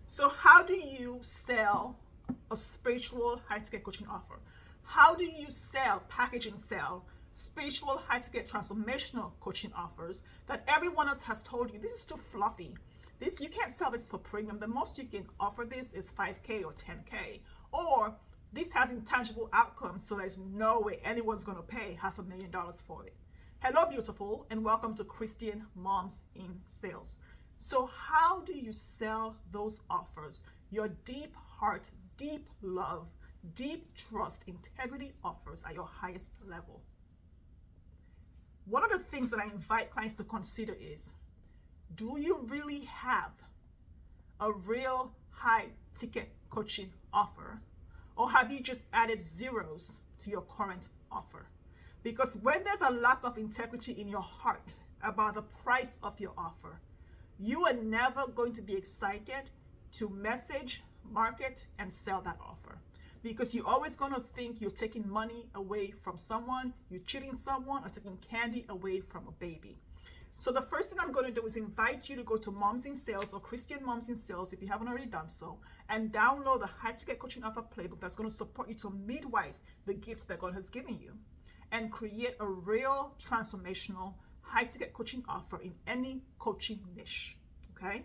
So how do you sell a spiritual high-ticket coaching offer? How do you sell, package and sell spiritual high-ticket transformational coaching offers that everyone else has told you this is too fluffy? This, you can't sell this for premium. The most you can offer this is 5K or 10K. Or this has intangible outcomes, so there's no way anyone's going to pay $500,000 for it. Hello, beautiful, and welcome to Christian Moms in Sales. So how do you sell those offers? Your deep heart, deep love, deep trust, integrity offers at your highest level. One of the things that I invite clients to consider is, do you really have a real high ticket coaching offer? Or have you just added zeros to your current offer? Because when there's a lack of integrity in your heart about the price of your offer, you are never going to be excited to message, market, and sell that offer. Because you're always going to think you're taking money away from someone, you're cheating someone, or taking candy away from a baby. So the first thing I'm going to do is invite you to go to Moms in Sales or Christian Moms in Sales, if you haven't already done so, and download the High Ticket Coaching Offer Playbook that's going to support you to midwife the gifts that God has given you and create a real transformational high ticket coaching offer in any coaching niche. Okay?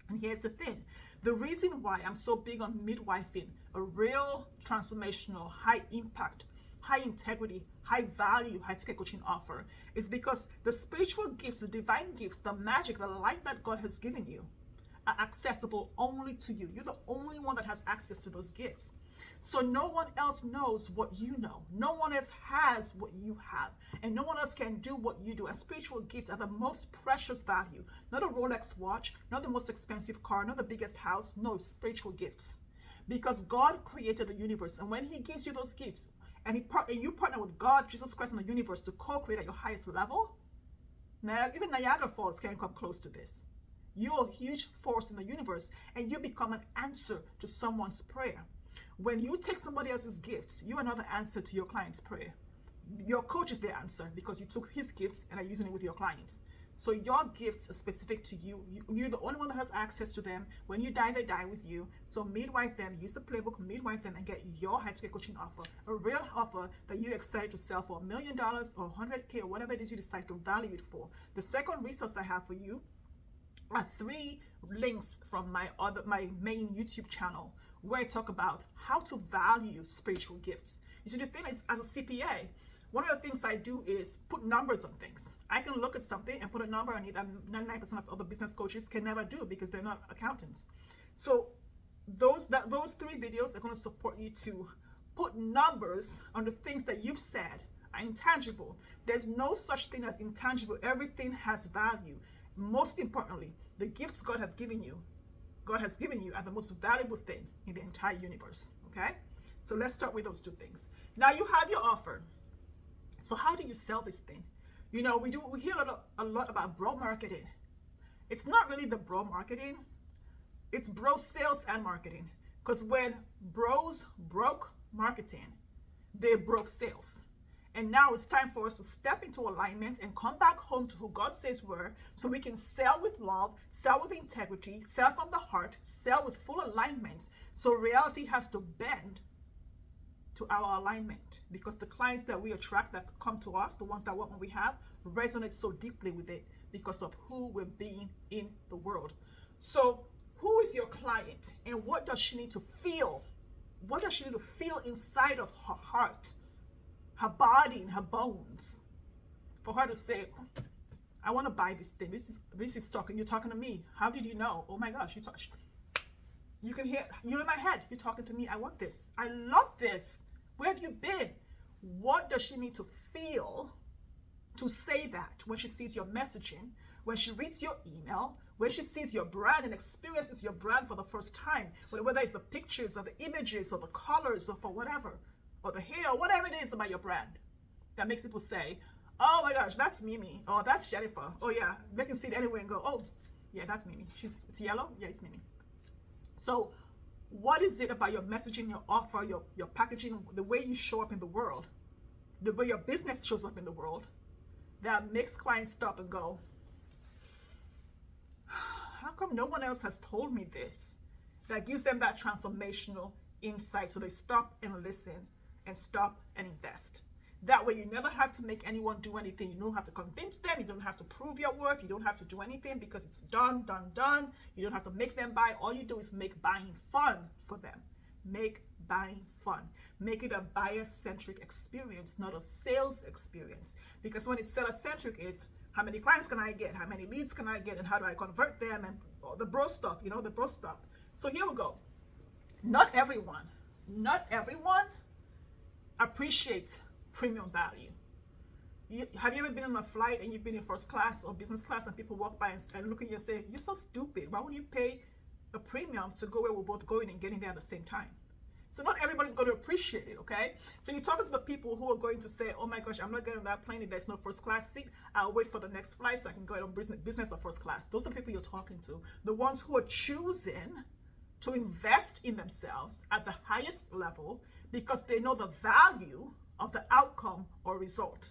And here's the thing. The reason why I'm so big on midwifing a real transformational, high impact, high integrity, high value, high ticket coaching offer is because the spiritual gifts, the divine gifts, the magic, the light that God has given you are accessible only to you. You're the only one that has access to those gifts. So no one else knows what you know. No one else has what you have. And no one else can do what you do. And spiritual gifts are the most precious value. Not a Rolex watch, not the most expensive car, not the biggest house. No, spiritual gifts. Because God created the universe. And when he gives you those gifts, and you partner with God, Jesus Christ, and the universe to co-create at your highest level, now even Niagara Falls can't come close to this. You're a huge force in the universe, and you become an answer to someone's prayer. When you take somebody else's gifts, you are not the answer to your client's prayer. Your coach is the answer because you took his gifts and are using it with your clients. So your gifts are specific to you. You're the only one that has access to them. When you die, they die with you. So midwife them, use the playbook, midwife them, and get your high ticket coaching offer. A real offer that you're excited to sell for $1 million or 100K or whatever it is you decide to value it for. The second resource I have for you are 3 links from my main YouTube channel where I talk about how to value spiritual gifts. You see, the thing is, as a CPA, one of the things I do is put numbers on things. I can look at something and put a number on it that 99% of other business coaches can never do because they're not accountants. So those 3 videos are going to support you to put numbers on the things that you've said are intangible. There's no such thing as intangible. Everything has value. Most importantly, the gifts God has given you are the most valuable thing in the entire universe. Okay? So let's start with those 2 things. Now you have your offer. So how do you sell this thing? You know, we hear a lot about bro marketing. It's not really the bro marketing. It's bro sales and marketing. Because when bros broke marketing, they broke sales. And now it's time for us to step into alignment and come back home to who God says we're, so we can sell with love, sell with integrity, sell from the heart, sell with full alignment. So reality has to bend to our alignment, because the clients that we attract that come to us, the ones that want what we have, resonate so deeply with it because of who we're being in the world. So who is your client and what does she need to feel? What does she need to feel inside of her heart, her body, and her bones for her to say, I want to buy this thing. This is talking. You're talking to me. How did you know? Oh my gosh, you can hear, you're in my head. You're talking to me. I want this. I love this. Where have you been? What does she need to feel to say that when she sees your messaging, when she reads your email, when she sees your brand and experiences your brand for the first time, whether it's the pictures or the images or the colors or for whatever, or the hair, or whatever it is about your brand that makes people say, oh my gosh, that's Mimi, or that's Jennifer. Oh yeah, they can see it anywhere and go, oh yeah, that's Mimi. It's yellow? Yeah, it's Mimi. So what is it about your messaging, your offer, your packaging, the way you show up in the world, the way your business shows up in the world, that makes clients stop and go, how come no one else has told me this? that gives them that transformational insight so they stop and listen and stop and invest. That way, you never have to make anyone do anything. You don't have to convince them. You don't have to prove your work. You don't have to do anything because it's done, done, done. You don't have to make them buy. All you do is make buying fun for them. Make buying fun. Make it a buyer-centric experience, not a sales experience. Because when it's seller-centric, it's how many clients can I get? How many leads can I get? And how do I convert them? And all the bro stuff, the bro stuff. So here we go. Not everyone appreciates premium value. Have you ever been on a flight and you've been in first class or business class and people walk by and look at you and say, you're so stupid. Why would you pay a premium to go where we're both going and getting there at the same time? So not everybody's going to appreciate it, okay? So you're talking to the people who are going to say, oh my gosh, I'm not getting on that plane if there's no first class seat. I'll wait for the next flight so I can go on business or first class. Those are the people you're talking to. The ones who are choosing to invest in themselves at the highest level because they know the value of the outcome or result.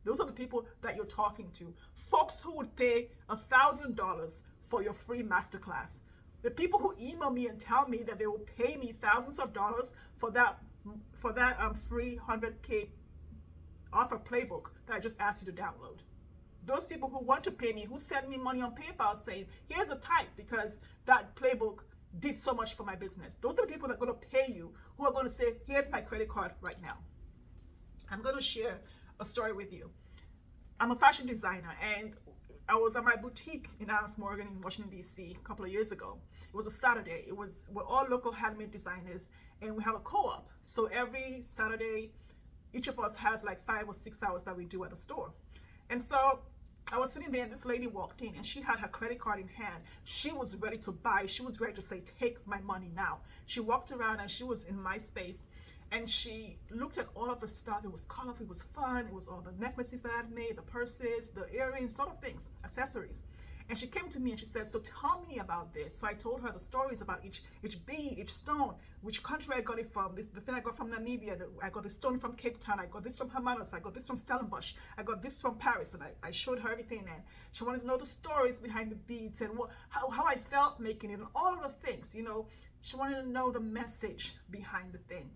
Those are the people that you're talking to. Folks who would pay $1,000 for your free masterclass. The people who email me and tell me that they will pay me thousands of dollars for that free 100K offer playbook that I just asked you to download. Those people who want to pay me, who send me money on PayPal saying, here's a type because that playbook did so much for my business. Those are the people that are going to pay you, who are going to say, here's my credit card right now. I'm going to share a story with you. I'm a fashion designer, and I was at my boutique in Adams Morgan in Washington, D.C. a couple of years ago. It was a Saturday. We're all local handmade designers, and we have a co-op. So every Saturday, each of us has like 5 or 6 hours that we do at the store. And so I was sitting there and this lady walked in and she had her credit card in hand. She was ready to buy. She was ready to say, take my money now. She walked around and she was in my space. And she looked at all of the stuff. It was colorful, it was fun, it was all the necklaces that I'd made, the purses, the earrings, a lot of things, accessories. And she came to me and she said, so tell me about this. So I told her the stories about each bead, each stone, which country I got it from. The thing I got from Namibia, I got the stone from Cape Town, I got this from Hermanos, I got this from Stellenbosch, I got this from Paris. And I showed her everything, and she wanted to know the stories behind the beads and how I felt making it and all of the things, She wanted to know the message behind the thing.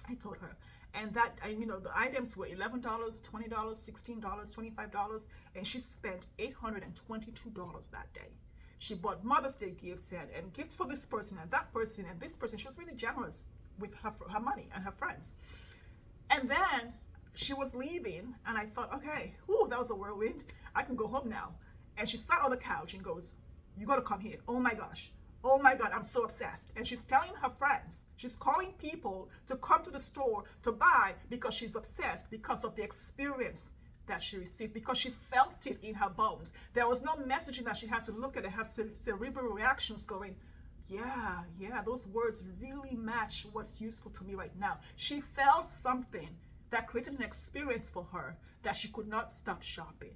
I told her, and that, the items were $11, $20, $16, $25, and she spent $822 that day. She bought Mother's Day gifts and gifts for this person and that person and this person. She was really generous with her money and her friends. And then she was leaving, and I thought, okay, that was a whirlwind. I can go home now. And she sat on the couch and goes, you got to come here. Oh my gosh. Oh my God, I'm so obsessed. And she's telling her friends, she's calling people to come to the store to buy because she's obsessed, because of the experience that she received, because she felt it in her bones. There was no messaging that she had to look at and have cerebral reactions going, yeah, those words really match what's useful to me right now. She felt something that created an experience for her that she could not stop shopping.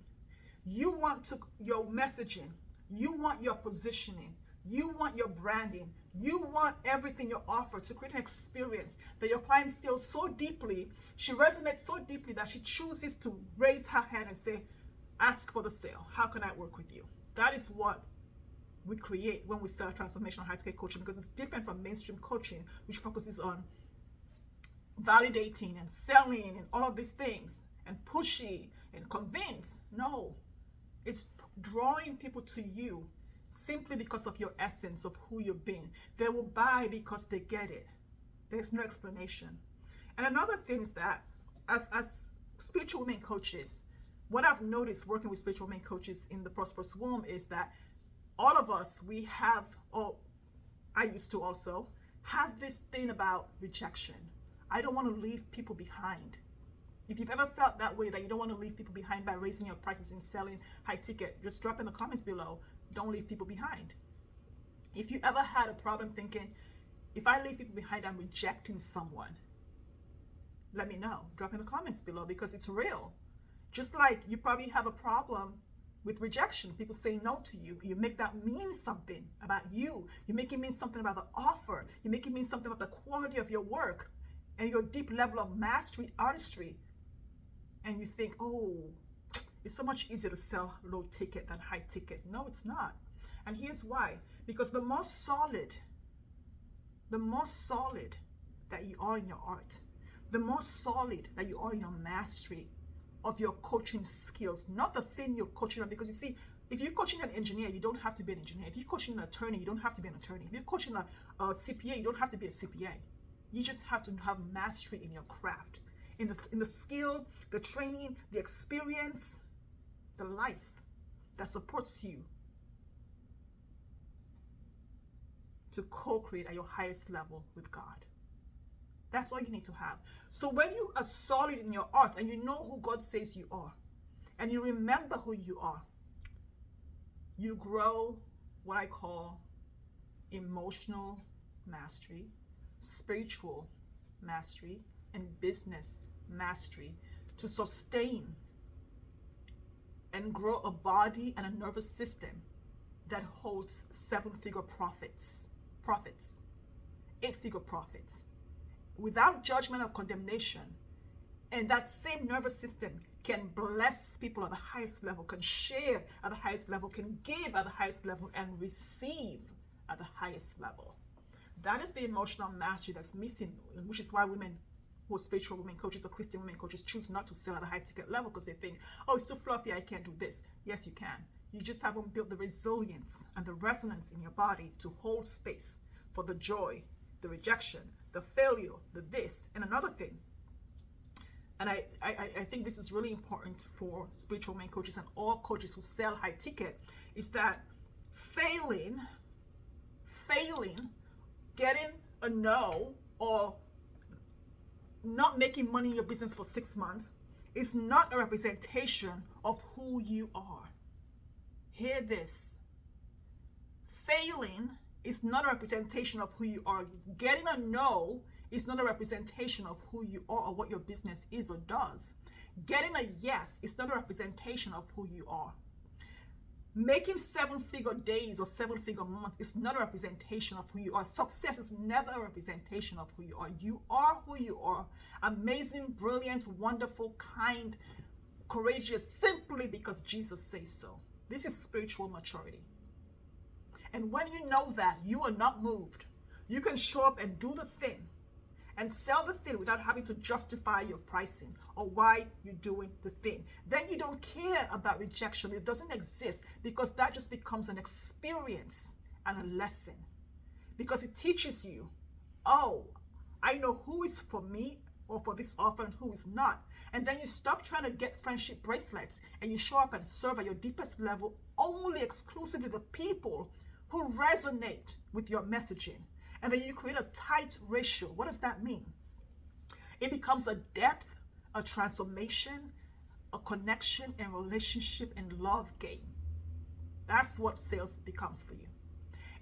You want your messaging, you want your positioning, you want your branding, you want everything you offer to create an experience that your client feels so deeply, she resonates so deeply that she chooses to raise her hand and say, ask for the sale. How can I work with you? That is what we create when we sell transformational high-ticket coaching, because it's different from mainstream coaching, which focuses on validating and selling and all of these things and pushy and convince. No, it's drawing people to you simply because of your essence of who you've been. They will buy because they get it. There's no explanation. And another thing is that as spiritual women coaches, what I've noticed working with spiritual women coaches in the Prosperous Womb is that all of us, we have, or I used to also, have this thing about rejection. I don't want to leave people behind. If you've ever felt that way, that you don't want to leave people behind by raising your prices and selling high ticket, just drop in the comments below. Don't leave people behind. If you ever had a problem thinking, if I leave people behind, I'm rejecting someone, let me know. Drop in the comments below, because it's real. Just like you probably have a problem with rejection, people say no to you. You make that mean something about you. You make it mean something about the offer. You make it mean something about the quality of your work and your deep level of mastery, artistry. And you think, oh, it's so much easier to sell low ticket than high ticket. No, it's not. And here's why. Because the more solid the more solid that you are in your art, the more solid that you are in your mastery of your coaching skills, not the thing you're coaching on. Because you see, if you're coaching an engineer, you don't have to be an engineer. If you're coaching an attorney, you don't have to be an attorney. If you're coaching a CPA, you don't have to be a CPA. You just have to have mastery in your craft, in the skill, the training, the experience, the life that supports you to co-create at your highest level with God. That's all you need to have. So when you are solid in your art and you know who God says you are, and you remember who you are, you grow what I call emotional mastery, spiritual mastery, and business mastery to sustain and grow a body and a nervous system that holds 7-figure profits, 8-figure profits, without judgment or condemnation. And that same nervous system can bless people at the highest level, can share at the highest level, can give at the highest level, and receive at the highest level. That is the emotional mastery that's missing, which is why women who are spiritual women coaches or Christian women coaches choose not to sell at a high ticket level, because they think, oh, it's too fluffy, I can't do this. Yes, you can. You just haven't built the resilience and the resonance in your body to hold space for the joy, the rejection, the failure, the this, and another thing. And I think this is really important for spiritual women coaches and all coaches who sell high ticket, is that failing, getting a no, or not making money in your business for 6 months is not a representation of who you are. Hear this. Failing is not a representation of who you are. Getting a no is not a representation of who you are or what your business is or does. Getting a yes is not a representation of who you are. Making 7-figure days or 7-figure months is not a representation of who you are. Success is never a representation of who you are. You are who you are. Amazing, brilliant, wonderful, kind, courageous, simply because Jesus says so. This is spiritual maturity. And when you know that, you are not moved. You can show up and do the thing and sell the thing without having to justify your pricing or why you're doing the thing. Then you don't care about rejection. It doesn't exist, because that just becomes an experience and a lesson. Because it teaches you, oh, I know who is for me or for this offer and who is not. And then you stop trying to get friendship bracelets and you show up and serve at your deepest level only exclusively the people who resonate with your messaging. And then you create a tight ratio. What does that mean? It becomes a depth, a transformation, a connection and relationship and love game. That's what sales becomes for you.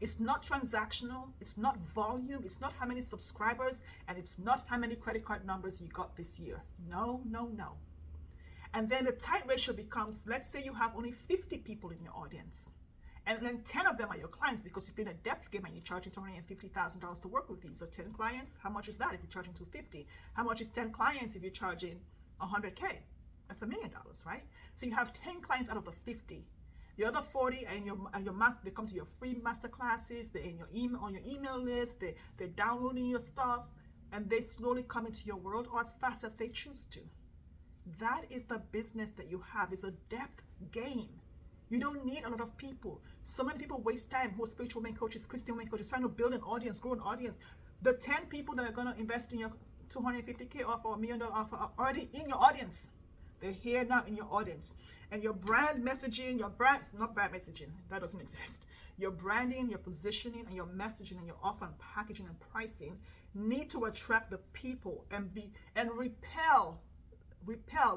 It's not transactional, it's not volume, it's not how many subscribers, and it's not how many credit card numbers you got this year. No, no, no. And then the tight ratio becomes, let's say you have only 50 people in your audience. And then 10 of them are your clients, because you've been a depth game and you're charging $250,000 to work with you. So 10 clients, how much is that if you're charging $250,000? How much is 10 clients if you're charging $100K? That's $1 million, right? So you have 10 clients out of the 50. The other 40 and your master, they come to your free master classes, they're in your email, on your email list, they're downloading your stuff, and they slowly come into your world, or as fast as they choose to. That is the business that you have. It's a depth game. You don't need a lot of people. So many people waste time who are spiritual women coaches, Christian women coaches, trying to build an audience, grow an audience. The 10 people that are going to invest in your $250K offer or $1 million offer are already in your audience. They're here now in your audience. And your brand messaging, not brand messaging, that doesn't exist. Your branding, your positioning, and your messaging, and your offer and packaging and pricing need to attract the people and repel,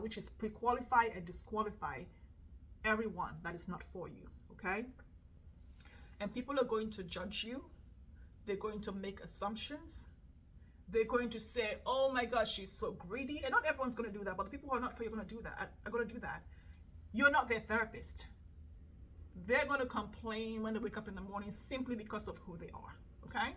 which is pre-qualify and disqualify everyone that is not for you, okay? And people are going to judge you. They're going to make assumptions. They're going to say, oh my gosh, she's so greedy. And not everyone's going to do that, but the people who are not for you are going to do that. Are going to do that. You're not their therapist. They're going to complain when they wake up in the morning simply because of who they are, okay?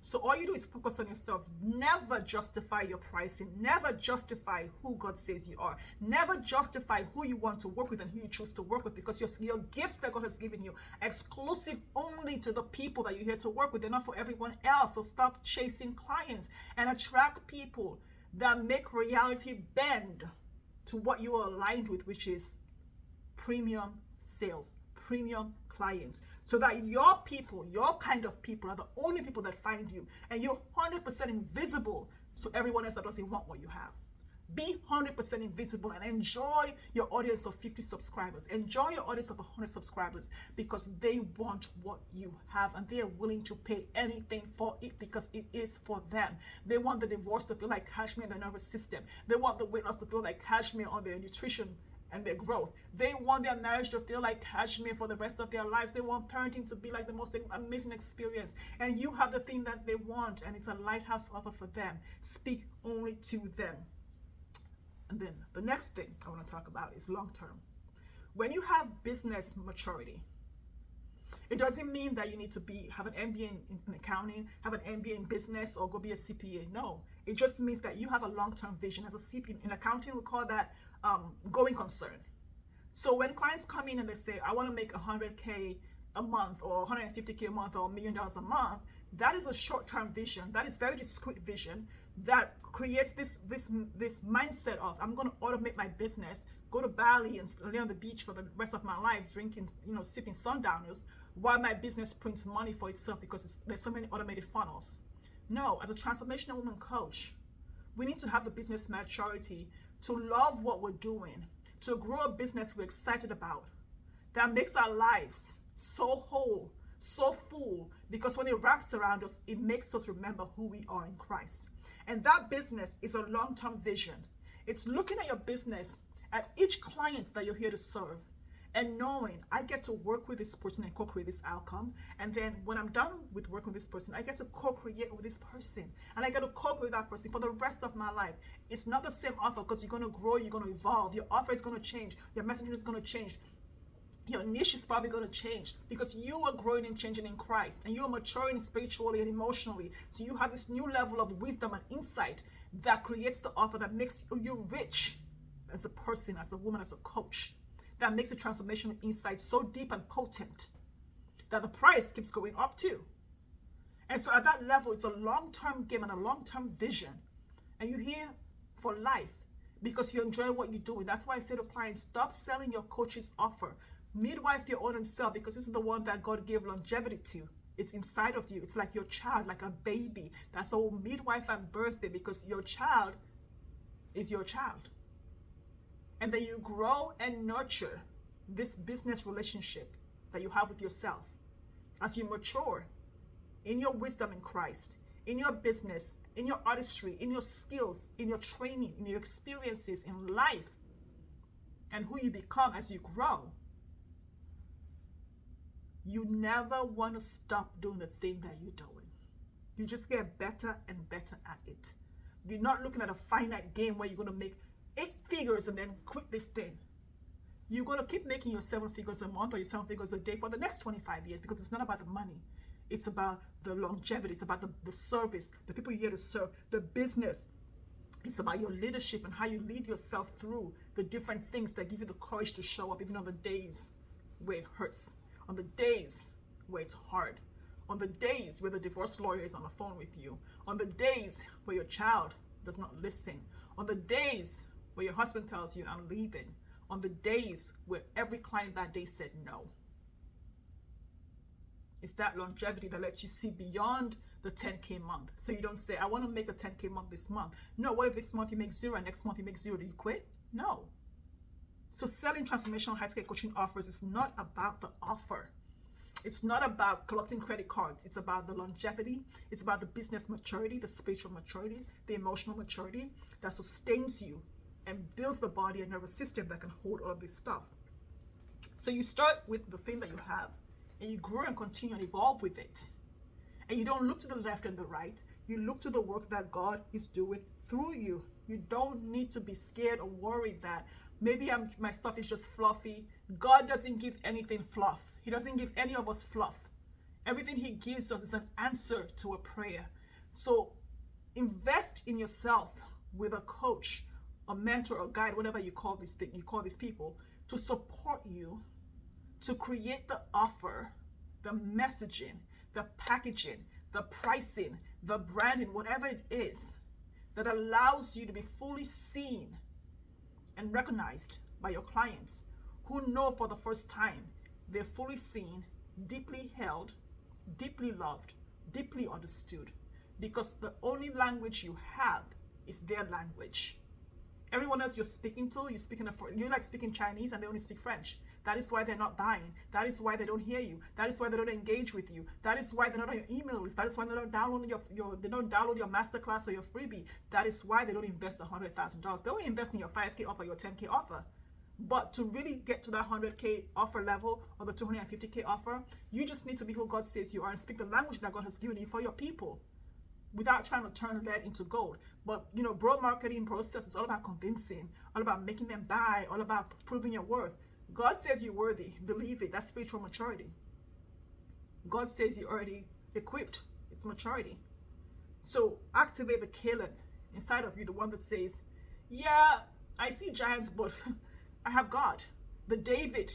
So all you do is focus on yourself. Never justify your pricing. Never justify who God says you are. Never justify who you want to work with and who you choose to work with, because your gifts that God has given you are exclusive only to the people that you're here to work with. They're not for everyone else. So stop chasing clients and attract people that make reality bend to what you are aligned with, which is premium sales, premium clients, so that your people, your kind of people, are the only people that find you, and you're 100% invisible to everyone else that doesn't want what you have. Be 100% invisible and enjoy your audience of 50 subscribers. Enjoy your audience of 100 subscribers, because they want what you have and they are willing to pay anything for it, because it is for them. They want the divorce to feel like cashmere in their nervous system. They want the weight loss to feel like cashmere on their nutrition and their growth. They want their marriage to feel like cashmere for the rest of their lives. They want parenting to be like the most amazing experience. And you have the thing that they want, and it's a lighthouse offer for them. Speak only to them. And then the next thing I want to talk about is long term. When you have business maturity, it doesn't mean that you need to have an MBA in accounting, have an MBA in business, or go be a CPA. No, it just means that you have a long-term vision. As a CPA in accounting, we call that going concern. So when clients come in and they say, I want to make 100K a month, or 150K a month, or $1 million a month, that is a short-term vision. That is very discrete vision that creates this mindset of, I'm going to automate my business, go to Bali and lay on the beach for the rest of my life, drinking, sipping sundowners, while my business prints money for itself, because there's so many automated funnels. No, as a transformational woman coach, we need to have the business maturity to love what we're doing, to grow a business we're excited about, that makes our lives so whole, so full, because when it wraps around us, it makes us remember who we are in Christ. And that business is a long-term vision. It's looking at your business, at each client that you're here to serve, and knowing I get to work with this person and co-create this outcome. And then when I'm done with working with this person, I get to co-create with this person. And I get to co-create with that person for the rest of my life. It's not the same offer, because you're going to grow, you're going to evolve. Your offer is going to change. Your messaging is going to change. Your niche is probably going to change, because you are growing and changing in Christ, and you are maturing spiritually and emotionally. So you have this new level of wisdom and insight that creates the offer that makes you rich as a person, as a woman, as a coach, that makes the transformational insight so deep and potent that the price keeps going up too. And so at that level, it's a long-term game and a long-term vision. And you're here for life because you enjoy what you're doing. That's why I say to clients, stop selling your coach's offer. Midwife your own and sell, because this is the one that God gave longevity to. It's inside of you. It's like your child, like a baby. That's all midwife and birth it, because your child is your child. And then you grow and nurture this business relationship that you have with yourself. As you mature in your wisdom in Christ, in your business, in your artistry, in your skills, in your training, in your experiences in life, and who you become as you grow, you never want to stop doing the thing that you're doing. You just get better and better at it. You're not looking at a finite game where you're going to make 8 figures and then quit this thing. You're going to keep making your 7 figures a month or your 7 figures a day for the next 25 years, because it's not about the money. It's about the longevity. It's about the service, the people you're here to serve, the business. It's about your leadership and how you lead yourself through the different things that give you the courage to show up, even on the days where it hurts, on the days where it's hard, on the days where the divorce lawyer is on the phone with you, on the days where your child does not listen, on the days where your husband tells you, I'm leaving, on the days where every client that day said no. It's that longevity that lets you see beyond the 10K month. So you don't say, I want to make a 10K month this month. No, what if this month you make 0 and next month you make 0? Do you quit? No. So selling transformational high-ticket coaching offers is not about the offer. It's not about collecting credit cards. It's about the longevity. It's about the business maturity, the spiritual maturity, the emotional maturity that sustains you and builds the body and nervous system that can hold all of this stuff. So you start with the thing that you have, and you grow and continue and evolve with it. And you don't look to the left and the right. You look to the work that God is doing through you. You don't need to be scared or worried that maybe my stuff is just fluffy. God doesn't give anything fluff. He doesn't give any of us fluff. Everything he gives us is an answer to a prayer. So invest in yourself with a coach, a mentor, a guide, whatever you call this thing, you call these people, to support you to create the offer, the messaging, the packaging, the pricing, the branding, whatever it is that allows you to be fully seen and recognized by your clients, who know for the first time they're fully seen, deeply held, deeply loved, deeply understood, because the only language you have is their language. Everyone else you're speaking to, you like speaking Chinese and they only speak French. That is why they're not buying. That is why they don't hear you. That is why they don't engage with you. That is why they're not on your email list. That is why they don't download they don't download your masterclass or your freebie. That is why they don't invest $100,000. They will invest in your 5K offer, your 10K offer. But to really get to that 100K offer level or the 250K offer, you just need to be who God says you are and speak the language that God has given you for your people, without trying to turn lead into gold. But broad marketing process is all about convincing, all about making them buy, all about proving your worth. God says you're worthy. Believe it. That's spiritual maturity. God says you're already equipped. It's maturity. So activate the Caleb inside of you, the one that says, yeah, I see giants, but I have God. The David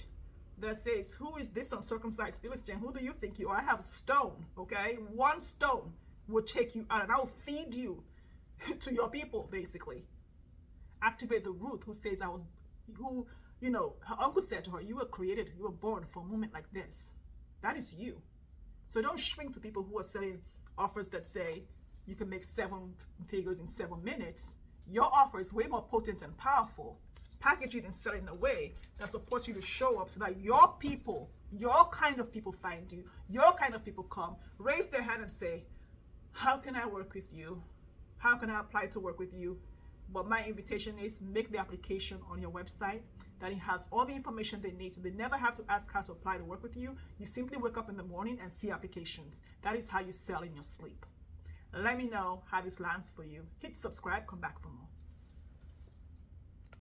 that says, who is this uncircumcised Philistine? Who do you think you are? I have a stone, okay? One stone will take you out and I will feed you to your people, basically. Activate the Ruth who says, her uncle said to her, you were created, you were born for a moment like this. That is you. So don't shrink to people who are selling offers that say you can make 7 figures in 7 minutes. Your offer is way more potent and powerful. Package it and sell it in a way that supports you to show up so that your people, your kind of people find you, your kind of people come, raise their hand and say, how can I work with you? How can I apply to work with you? But my invitation is make the application on your website, that it has all the information they need, so they never have to ask how to apply to work with you. You simply wake up in the morning and see applications. That is how you sell in your sleep. Let me know how this lands for you. Hit subscribe, come back for more.